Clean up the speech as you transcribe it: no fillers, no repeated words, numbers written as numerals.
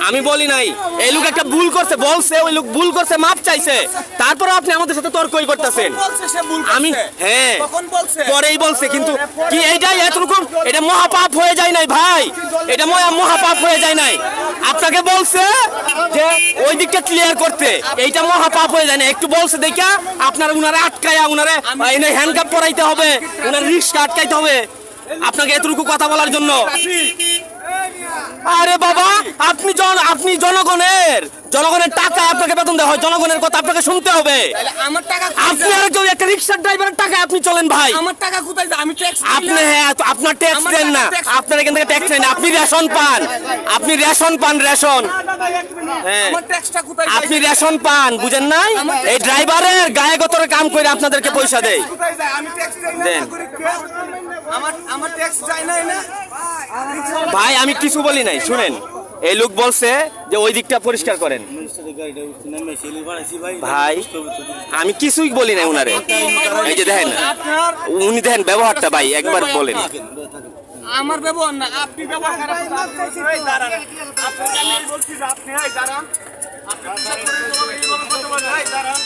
আমি বলি নাই, এই লোক একটা ভুল করছে, বলছে ওই লোক ভুল করছে, মাপ চাইছে, তারপর আপনি আমাদের সাথে তর্কই করতেছেন। আমি হ্যাঁ পরেই বলছে, কিন্তু কি এইটাই এতরকম, এটা মহাপাপ হয়ে যায় নাই ভাই, এটা মহাপাপ হয়ে যায় নাই। আপনাকে বলছে যে ওই দিকটা ক্লিয়ার করতে, এইটা মহাপাপ হয়ে যায় না, একটু বলছে দেখা আপনারা উনারে আটকায়া উনারে হ্যান্ডকাপ পরাইতে হবে, উনার রিস্ক আটকাইতে হবে আপনাকে এতটুকু কথা বলার জন্য। আরে বাবা, আপনি জনগণের টাকা আপনাকে বেতন দেওয়া হয়, জনগণের কথা আপনাকে শুনতে হবে। আমার টাকা আপনি আর কেউ একটা রিক্সার ড্রাইভারের টাকা আপনি চলেন ভাই, আমার টাকা কোথায় যায়? আমি ট্যাক্স আপনি হ্যাঁ আপনার ট্যাক্স দেন না, আপনার এখান থেকে ট্যাক্স নেন, আপনি রেশন পান, আপনি রেশন পান, রেশন হ্যাঁ আমার ট্যাক্সটা কোথায় যায়? আপনি রেশন পান, বুঝেন নাই? এই ড্রাইভারের গায়ে গতরে কাম করে আপনাদেরকে পয়সা দেয়। কোথায় যায়? আমি ট্যাক্স দেই না, দেন। নাগরিক কে? আমার ট্যাক্স যায় না না ভাই আমি কিছু বলি নাই, শুনেন, এই লোক বলছে যে ওই দিকটা পরিষ্কার করেন। ভাই আমি কিছুই বলি নাই উনারে, এই যে দেখেন উনি দেখেন ব্যবহারটা, ভাই একবার বলেন। আমার ব্যবহার না, আপনি ব্যবহার খারাপ করছেন। এই দাঁড়ান, আপনি আমি বলছি যে আপনি এই দাঁড়ান, আপনি এইভাবে কথা বলেন, এই দাঁড়ান।